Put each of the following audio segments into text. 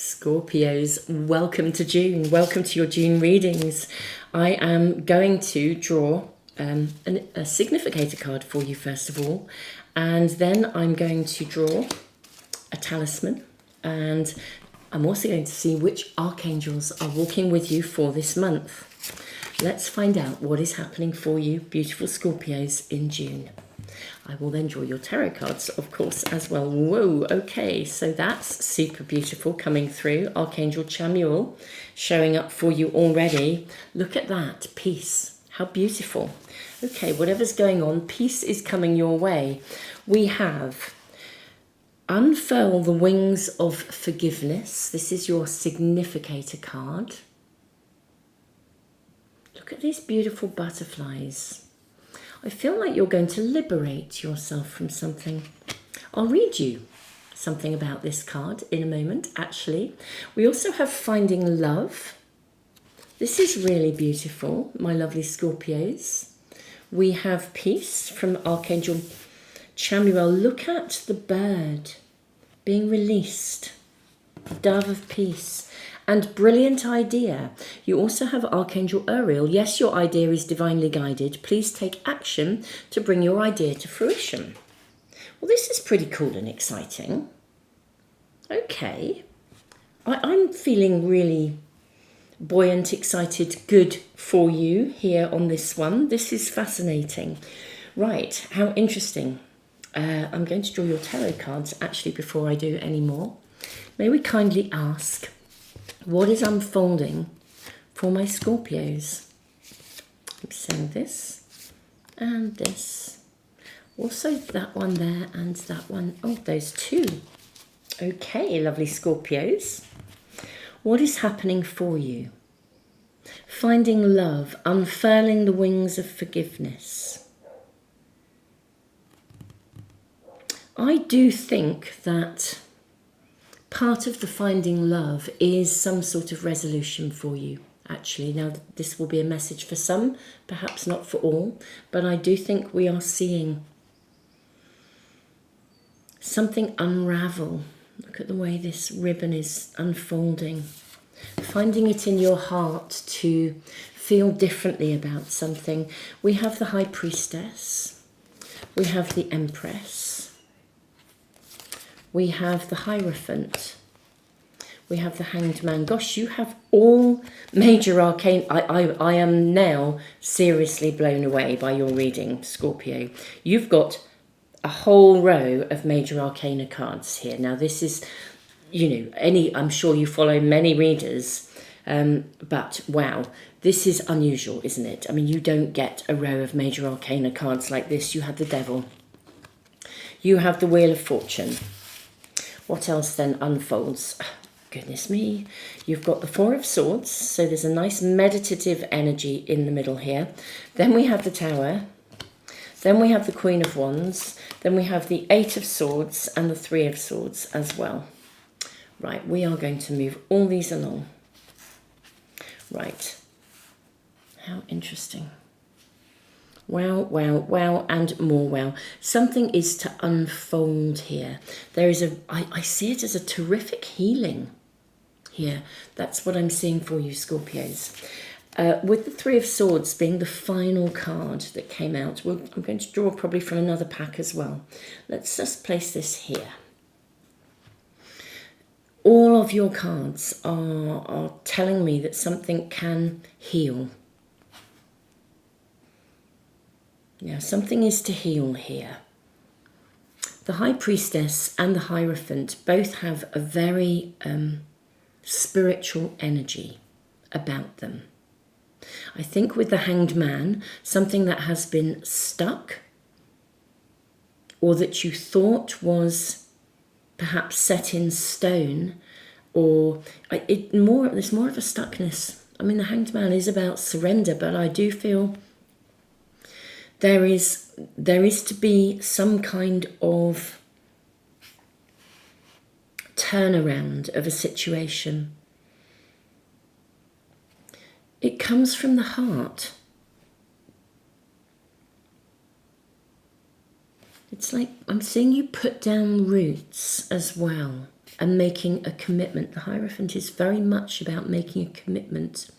Scorpios, welcome to June. Welcome to your June readings. I am going to draw a significator card for you first of all, and then I'm going to draw a talisman, and I'm also going to see which archangels are walking with you for this month. Let's find out what is happening for you, beautiful Scorpios, in June. I will then draw your tarot cards, of course, as well. Whoa, okay, so that's super beautiful coming through. Archangel Chamuel showing up for you already. Look at that, peace. How beautiful. Okay, whatever's going on, peace is coming your way. We have unfurl the wings of forgiveness. This is your significator card. Look at these beautiful butterflies. I feel like you're going to liberate yourself from something. I'll read you something about this card in a moment, actually. We also have finding love. This is really beautiful, my lovely Scorpios. We have peace from Archangel Chamuel. Look at the bird being released. Dove of peace. And brilliant idea. You also have Archangel Uriel. Yes, your idea is divinely guided. Please take action to bring your idea to fruition. Well, this is pretty cool and exciting. Okay. I'm feeling really buoyant, excited, good for you here on this one. This is fascinating. Right, how interesting. I'm going to draw your tarot cards actually before I do any more. May we kindly ask, what is unfolding for my Scorpios? I'm saying this and this. Also that one there and that one. Oh, those two. Okay, lovely Scorpios. What is happening for you? Finding love, unfurling the wings of forgiveness. I do think that part of the finding love is some sort of resolution for you, actually. Now, this will be a message for some, perhaps not for all, but I do think we are seeing something unravel. Look at the way this ribbon is unfolding. Finding it in your heart to feel differently about something. We have the High Priestess. We have the Empress. We have the Hierophant. We have the Hanged Man. Gosh, you have all major arcane. I am now seriously blown away by your reading, Scorpio. You've got a whole row of major arcana cards here. Now, this is, I'm sure you follow many readers, but wow, this is unusual, isn't it? I mean, you don't get a row of major arcana cards like this. You have the Devil. You have the Wheel of Fortune. What else then unfolds? Goodness me. You've got the Four of Swords, so there's a nice meditative energy in the middle here. Then we have the Tower. Then we have the Queen of Wands. Then we have the Eight of Swords and the Three of Swords as well. Right, we are going to move all these along. Right. How interesting. Wow, wow, wow, and more wow. Something is to unfold here. There is I see it as a terrific healing here. That's what I'm seeing for you, Scorpios. With the Three of Swords being the final card that came out, I'm going to draw probably from another pack as well. Let's just place this here. All of your cards are telling me that something can heal. Yeah, something is to heal here. The High Priestess and the Hierophant both have a very spiritual energy about them. I think with the Hanged Man, something that has been stuck or that you thought was perhaps set in stone, or there's more of a stuckness. I mean, the Hanged Man is about surrender, but I do feel there is to be some kind of turnaround of a situation. It comes from the heart. It's like I'm seeing you put down roots as well. and making a commitment. The Hierophant is very much about making a commitment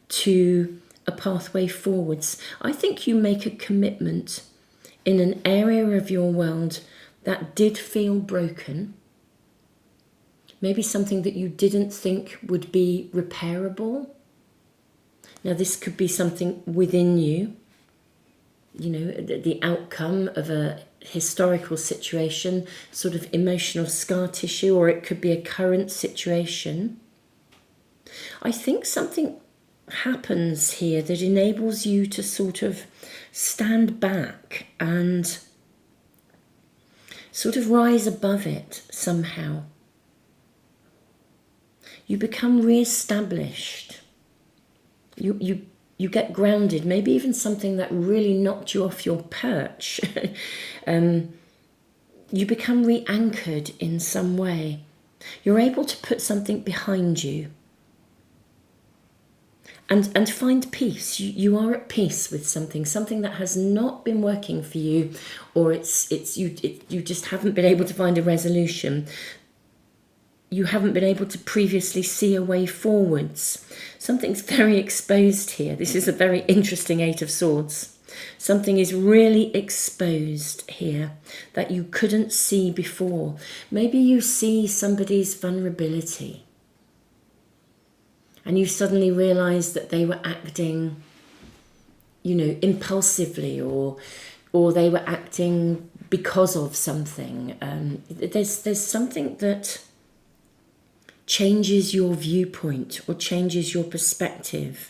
to a pathway forwards. I think you make a commitment in an area of your world that did feel broken, maybe something that you didn't think would be repairable. Now, this could be something within you, you know, the outcome of a historical situation, sort of emotional scar tissue, or it could be a current situation. I think something happens here that enables you to sort of stand back and sort of rise above it somehow. You become re-established. You get grounded, maybe even something that really knocked you off your perch. You become re-anchored in some way. You're able to put something behind you and find peace. You are at peace with something that has not been working for you, or you just haven't been able to find a resolution. You haven't been able to previously see a way forwards. Something's very exposed here. This is a very interesting Eight of Swords. Something is really exposed here that you couldn't see before. Maybe you see somebody's vulnerability and you suddenly realise that they were acting, you know, impulsively, or they were acting because of something. There's something that changes your viewpoint or changes your perspective.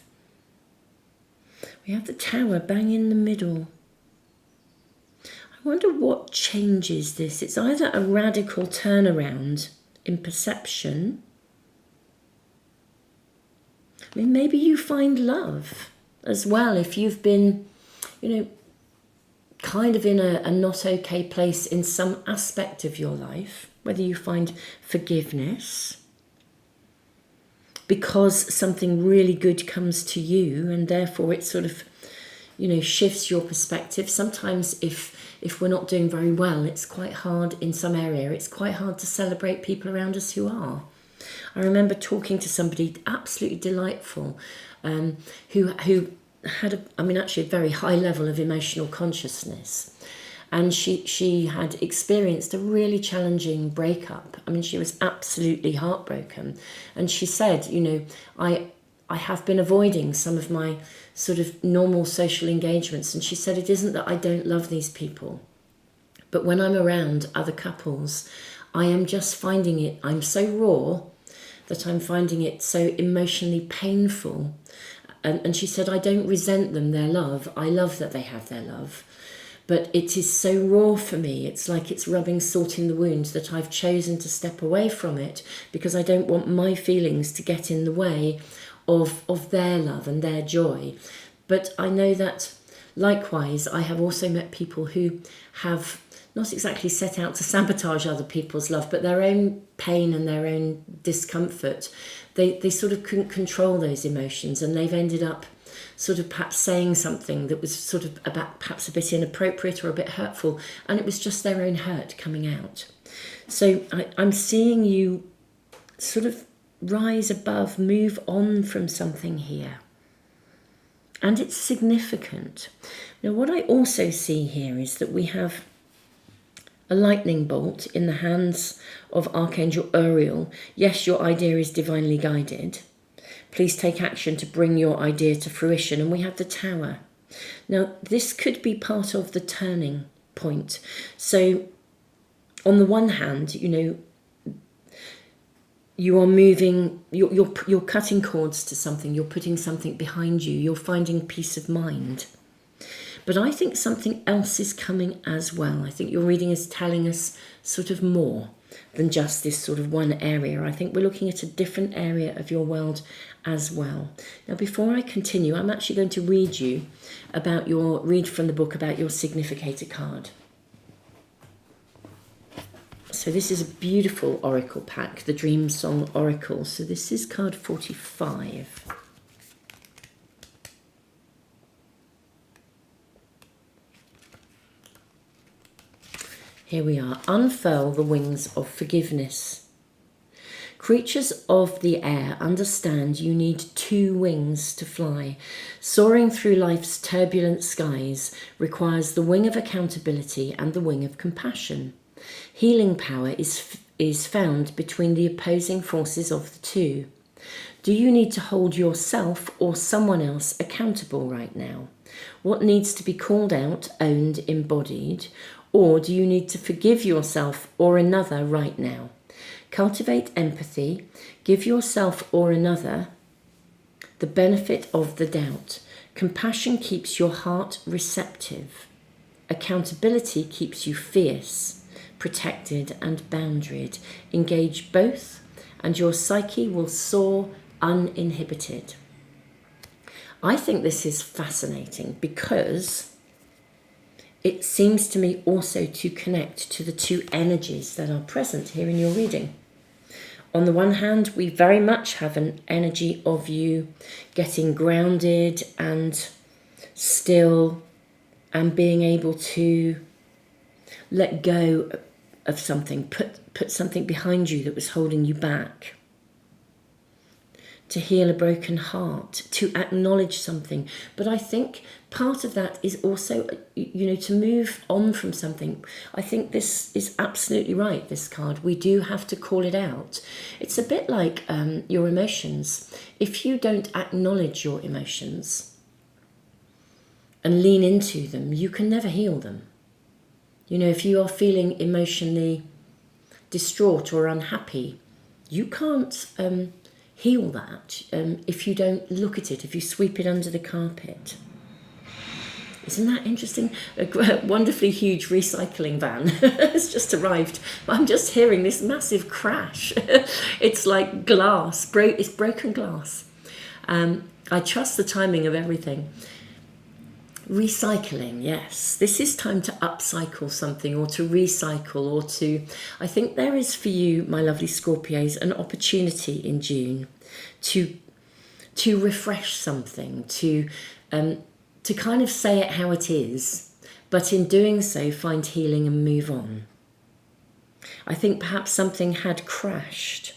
We have the Tower bang in the middle. I wonder what changes this. It's either a radical turnaround in perception. I mean, maybe you find love as well if you've been, you know, kind of in a not okay place in some aspect of your life, whether you find forgiveness because something really good comes to you, and therefore it sort of, you know, shifts your perspective. Sometimes if we're not doing very well, it's quite hard in some area. It's quite hard to celebrate people around us who are. I remember talking to somebody absolutely delightful, who had actually a very high level of emotional consciousness. And she had experienced a really challenging breakup. I mean, she was absolutely heartbroken. And she said, you know, I have been avoiding some of my sort of normal social engagements. And she said, it isn't that I don't love these people, but when I'm around other couples, I am just finding it, I'm so raw that I'm finding it so emotionally painful. And she said, I don't resent them, their love. I love that they have their love. But it is so raw for me. It's like it's rubbing salt in the wound that I've chosen to step away from it because I don't want my feelings to get in the way of their love and their joy. But I know that likewise, I have also met people who have not exactly set out to sabotage other people's love, but their own pain and their own discomfort, they sort of couldn't control those emotions, and they've ended up sort of perhaps saying something that was sort of about perhaps a bit inappropriate or a bit hurtful, and it was just their own hurt coming out. So I'm seeing you sort of rise above, move on from something here. And it's significant. Now, what I also see here is that we have a lightning bolt in the hands of Archangel Uriel. Yes, your idea is divinely guided. Please take action to bring your idea to fruition. And we have the Tower. Now, this could be part of the turning point. So, on the one hand, you know, you are moving, you're cutting cords to something, you're putting something behind you, you're finding peace of mind. But I think something else is coming as well. I think your reading is telling us sort of more than just this sort of one area. I think we're looking at a different area of your world as well. Now, before I continue, I'm actually going to read from the book about your Significator card. So this is a beautiful oracle pack, the Dream Song Oracle. So this is card 45. Here we are. Unfurl the wings of forgiveness. Creatures of the air understand you need two wings to fly. Soaring through life's turbulent skies requires the wing of accountability and the wing of compassion. Healing power is found between the opposing forces of the two. Do you need to hold yourself or someone else accountable right now? What needs to be called out, owned, embodied? Or do you need to forgive yourself or another right now? Cultivate empathy. Give yourself or another the benefit of the doubt. Compassion keeps your heart receptive. Accountability keeps you fierce, protected and boundaried. Engage both and your psyche will soar uninhibited. I think this is fascinating because it seems to me also to connect to the two energies that are present here in your reading. On the one hand, we very much have an energy of you getting grounded and still and being able to let go of something, put something behind you that was holding you back, to heal a broken heart, to acknowledge something. But I think part of that is also, to move on from something. I think this is absolutely right, this card. We do have to call it out. It's a bit like your emotions. If you don't acknowledge your emotions and lean into them, you can never heal them. If you are feeling emotionally distraught or unhappy, you can't heal that if you don't look at it, if you sweep it under the carpet. Isn't that interesting? A wonderfully huge recycling van has just arrived. I'm just hearing this massive crash. It's like glass, it's broken glass. I trust the timing of everything. Recycling, yes. This is time to upcycle something or to recycle or to... I think there is for you, my lovely Scorpios, an opportunity in June to refresh something, to kind of say it how it is, but in doing so find healing and move on. I think perhaps something had crashed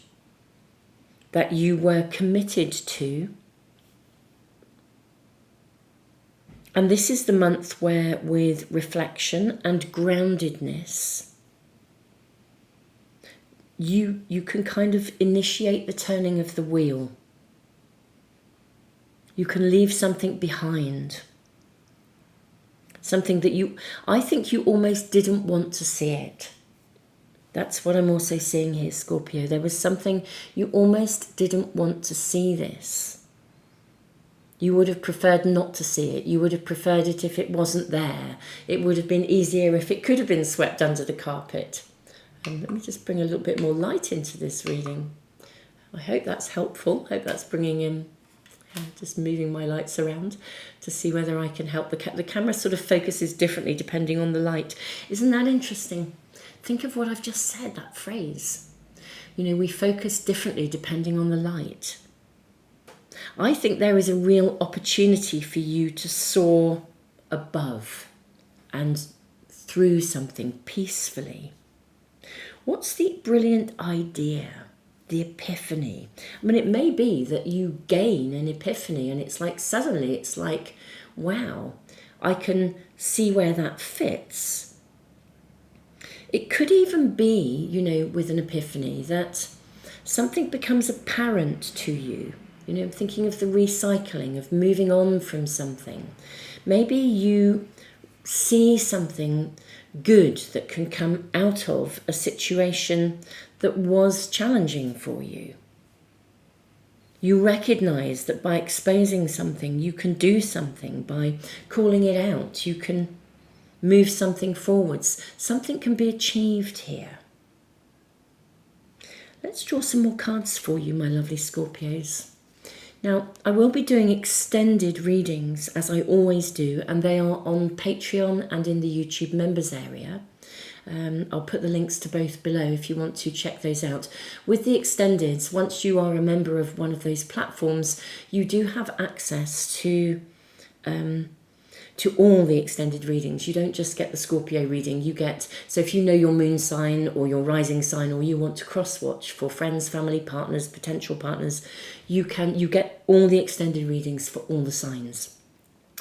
that you were committed to. And this is the month where, with reflection and groundedness, you can kind of initiate the turning of the wheel. You can leave something behind. Something that I think you almost didn't want to see it. That's what I'm also seeing here, Scorpio. There was something you almost didn't want to see this. You would have preferred not to see it. You would have preferred it if it wasn't there. It would have been easier if it could have been swept under the carpet. Let me just bring a little bit more light into this reading. I hope that's helpful. I hope that's bringing in, just moving my lights around to see whether I can help. The camera sort of focuses differently depending on the light. Isn't that interesting? Think of what I've just said, that phrase. We focus differently depending on the light. I think there is a real opportunity for you to soar above and through something peacefully. What's the brilliant idea, the epiphany? I mean, it may be that you gain an epiphany and it's like suddenly it's like, wow, I can see where that fits. It could even be, with an epiphany that something becomes apparent to you. Thinking of the recycling, of moving on from something. Maybe you see something good that can come out of a situation that was challenging for you. You recognize that by exposing something, you can do something. By calling it out, you can move something forwards. Something can be achieved here. Let's draw some more cards for you, my lovely Scorpios. Now, I will be doing extended readings, as I always do, and they are on Patreon and in the YouTube members area. I'll put the links to both below if you want to check those out. With the extendeds, once you are a member of one of those platforms, you do have access to to all the extended readings. You don't just get the Scorpio reading, you get, so if you know your moon sign or your rising sign, or you want to cross-watch for friends, family, partners, potential partners, you get all the extended readings for all the signs.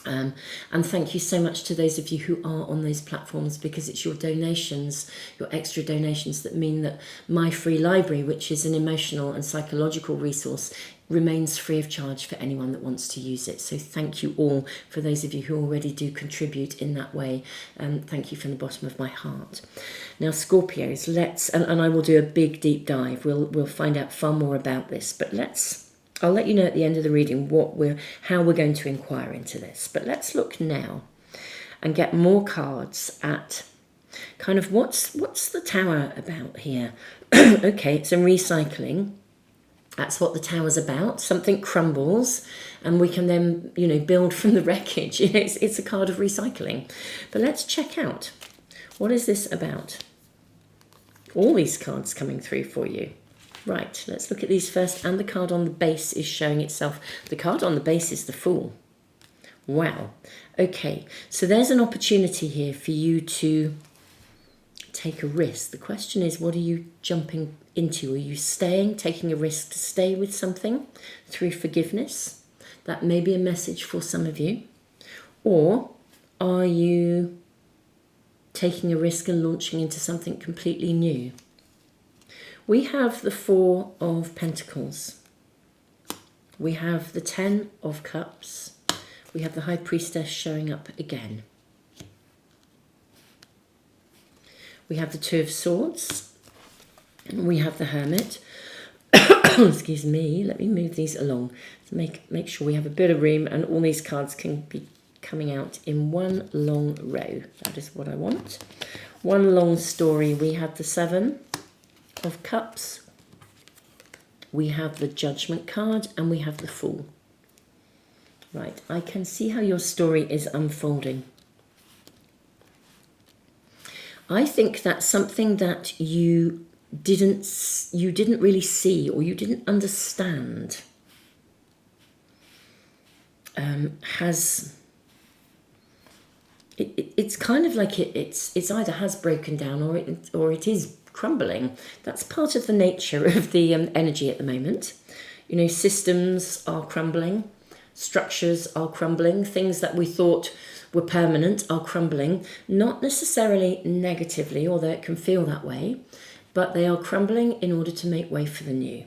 And thank you so much to those of you who are on those platforms, because it's your donations, your extra donations, that mean that my free library, which is an emotional and psychological resource, remains free of charge for anyone that wants to use it. So thank you all, for those of you who already do contribute in that way. Thank you from the bottom of my heart. Now, Scorpios, and I will do a big deep dive. We'll find out far more about this, but I'll let you know at the end of the reading how we're going to inquire into this. But let's look now and get more cards at kind of what's the Tower about here. Okay, it's a recycling. That's what the Tower's about. Something crumbles and we can then, build from the wreckage. It's a card of recycling. But let's check out, what is this about? All these cards coming through for you. Right, let's look at these first, and the card on the base is showing itself. The card on the base is the Fool. Wow. Okay, so there's an opportunity here for you to take a risk. The question is, what are you jumping into? Are you taking a risk to stay with something through forgiveness? That may be a message for some of you. Or are you taking a risk and launching into something completely new? We have the Four of Pentacles. We have the Ten of Cups. We have the High Priestess showing up again. We have the Two of Swords. We have the Hermit. Excuse me, let me move these along to make sure we have a bit of room and all these cards can be coming out in one long row. That is what I want. One long story. We have the Seven of Cups, we have the Judgment card, and we have the Fool. Right, I can see how your story is unfolding. I think that's something that you didn't really see, or you didn't understand, it's kind of like it's either has broken down or it is crumbling. That's part of the nature of the energy at the moment. Systems are crumbling, structures are crumbling, things that we thought were permanent are crumbling, not necessarily negatively, although it can feel that way, but they are crumbling in order to make way for the new.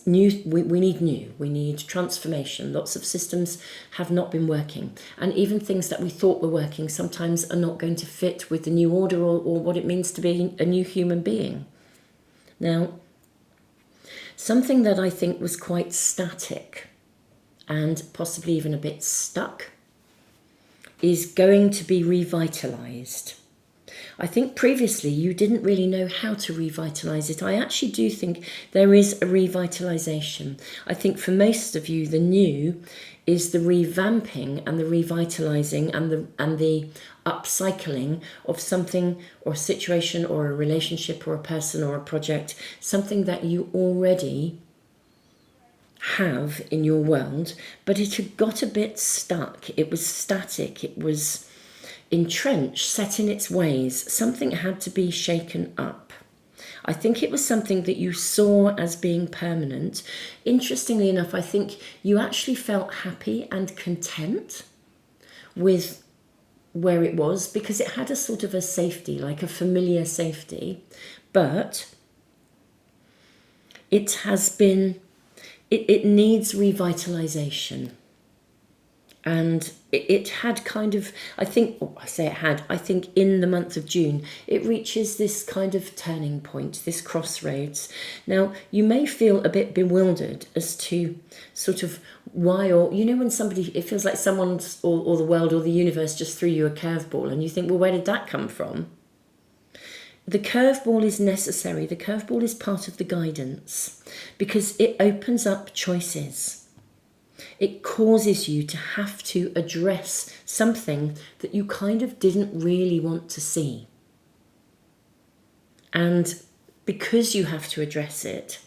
We need transformation. Lots of systems have not been working, and even things that we thought were working sometimes are not going to fit with the new order or what it means to be a new human being. Now, something that I think was quite static and possibly even a bit stuck is going to be revitalized. I think previously you didn't really know how to revitalize it. I actually do think there is a revitalization. I think for most of you, the new is the revamping and the revitalizing and the upcycling of something or a situation or a relationship or a person or a project, something that you already have in your world, but it had got a bit stuck. It was static. It was entrenched, set in its ways. Something had to be shaken up. I think it was something that you saw as being permanent. Interestingly enough, I think you actually felt happy and content with where it was, because it had a sort of a safety, like a familiar safety, but it needs revitalization. And it had kind of, I think in the month of June, it reaches this kind of turning point, this crossroads. Now, you may feel a bit bewildered as to sort of why, or, when it feels like someone's, or the world or the universe just threw you a curveball and you think, well, where did that come from? The curveball is necessary. The curveball is part of the guidance because it opens up choices. It causes you to have to address something that you kind of didn't really want to see. And because you have to address it,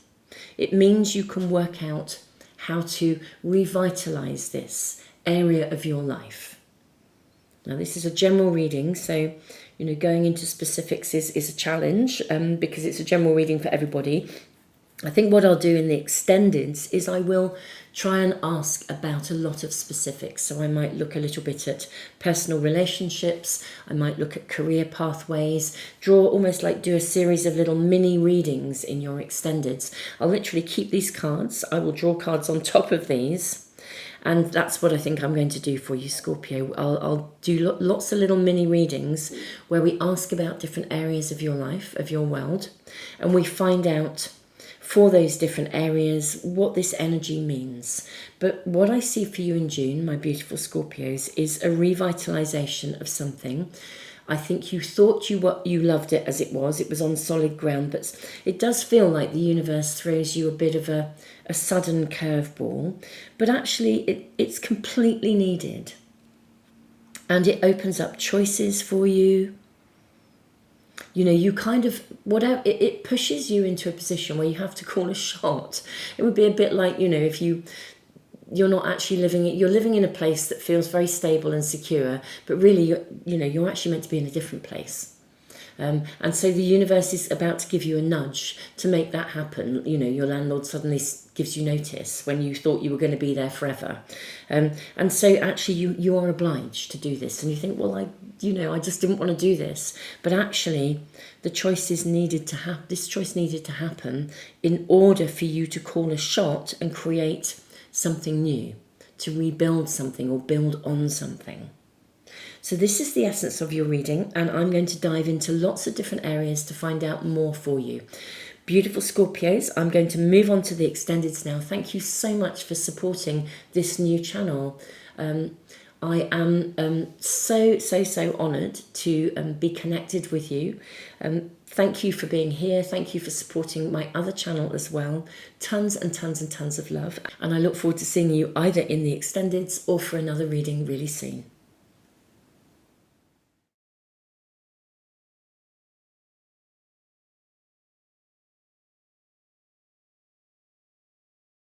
it means you can work out how to revitalize this area of your life. Now, this is a general reading, so, going into specifics is a challenge because it's a general reading for everybody. I think what I'll do in the extendeds is I will try and ask about a lot of specifics. So I might look a little bit at personal relationships, I might look at career pathways, almost like do a series of little mini readings in your extendeds. I'll literally keep these cards, I will draw cards on top of these, and that's what I think I'm going to do for you, Scorpio. I'll do lots of little mini readings where we ask about different areas of your life, of your world, and we find out for those different areas what this energy means. But what I see for you in June, my beautiful Scorpios, is a revitalization of something. I think you thought you loved it as it was on solid ground, but it does feel like the universe throws you a bit of a sudden curveball, but actually it's completely needed. And it opens up choices for you. You kind of, whatever, it pushes you into a position where you have to call a shot. It would be a bit like, if you're not actually you're living in a place that feels very stable and secure, but really, you're actually meant to be in a different place. And so the universe is about to give you a nudge to make that happen. Your landlord suddenly gives you notice when you thought you were going to be there forever. And so actually you are obliged to do this. And you think, well, I just didn't want to do this. But actually the choice needed to happen in order for you to call a shot and create something new, to rebuild something or build on something. So this is the essence of your reading, and I'm going to dive into lots of different areas to find out more for you. Beautiful Scorpios, I'm going to move on to the extendeds now. Thank you so much for supporting this new channel. I am so honoured to be connected with you. Thank you for being here. Thank you for supporting my other channel as well. Tons and tons and tons of love. And I look forward to seeing you either in the extendeds or for another reading really soon.